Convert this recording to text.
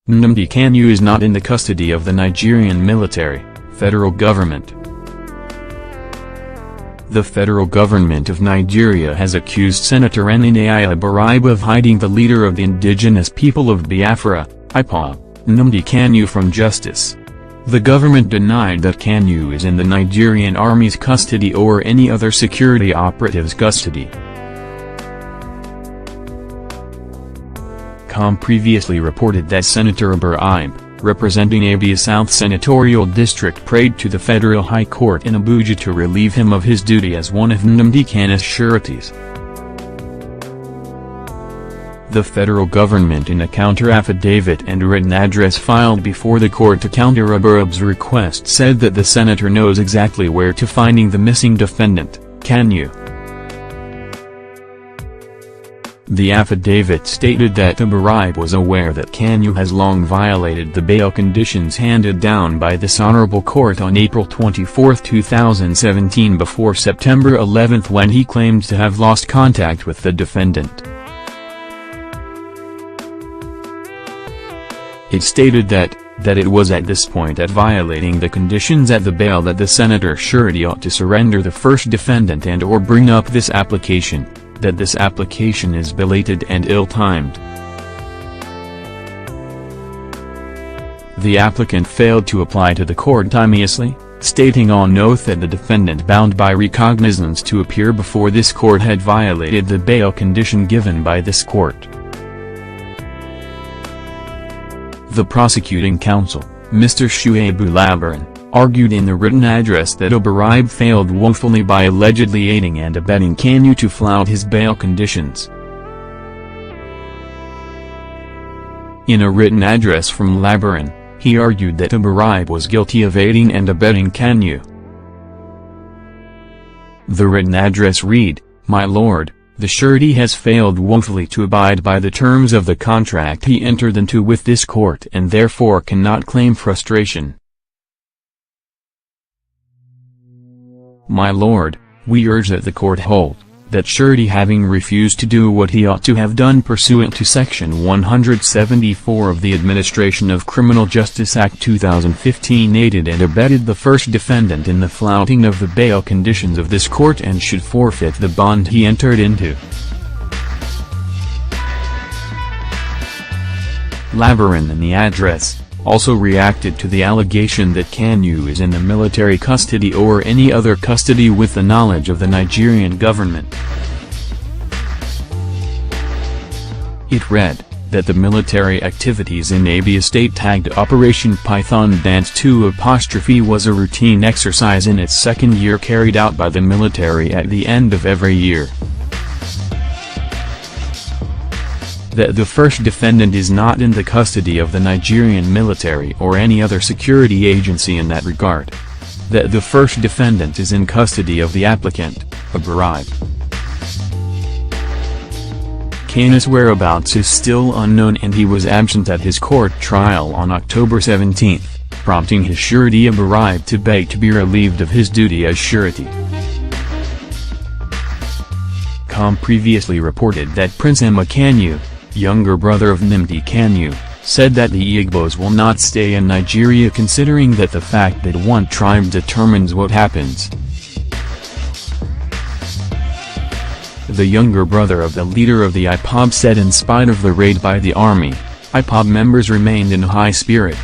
Nnamdi Kanu is not in the custody of the Nigerian military, federal government. The federal government of Nigeria has accused Senator Nnamdi Kanu of hiding the leader of the indigenous people of Biafra, IPOB, Nnamdi Kanu from justice. The government denied that Kanu is in the Nigerian army's custody or any other security operative's custody. Com previously reported that Senator Ibrahim, representing Abia South Senatorial District, prayed to the Federal High Court in Abuja to relieve him of his duty as one of Nnamdi Kanu's sureties. The federal government, in a counter-affidavit and written address filed before the court to counter Ibrahim's request, said that the senator knows exactly where to find the missing defendant, Kanu. The affidavit stated that Ibrahim was aware that Kanu has long violated the bail conditions handed down by this honorable court on April 24, 2017 before September 11 when he claimed to have lost contact with the defendant. It stated that it was at this point, at violating the conditions at the bail, that the senator surety ought to surrender the first defendant and or bring up this application, that this application is belated and ill-timed. The applicant failed to apply to the court timeously, stating on oath that the defendant, bound by recognizance to appear before this court, had violated the bail condition given by this court. The prosecuting counsel, Mr. Shuaibu Labaran, argued in the written address that Ibrahim failed woefully by allegedly aiding and abetting Kanu to flout his bail conditions. In a written address from Labaran, he argued that Ibrahim was guilty of aiding and abetting Kanu. The written address read, "My lord, the surety has failed woefully to abide by the terms of the contract he entered into with this court and therefore cannot claim frustration. My lord, we urge that the court hold, that surety, having refused to do what he ought to have done pursuant to Section 174 of the Administration of Criminal Justice Act 2015, aided and abetted the first defendant in the flouting of the bail conditions of this court and should forfeit the bond he entered into." Labaran in the address also reacted to the allegation that Kanu is in the military custody or any other custody with the knowledge of the Nigerian government. It read, that the military activities in Abia State tagged Operation Python Dance 2' was a routine exercise in its second year carried out by the military at the end of every year. That the first defendant is not in the custody of the Nigerian military or any other security agency in that regard. That the first defendant is in custody of the applicant, Ibrahim. Kanu's whereabouts is still unknown and he was absent at his court trial on October 17, prompting his surety Ibrahim to beg to be relieved of his duty as surety. Com previously reported that Prince Emma Kanu, younger brother of Nnamdi Kanu, said that the Igbos will not stay in Nigeria considering that the fact that one tribe determines what happens. The younger brother of the leader of the IPOB said in spite of the raid by the army, IPOB members remained in high spirit.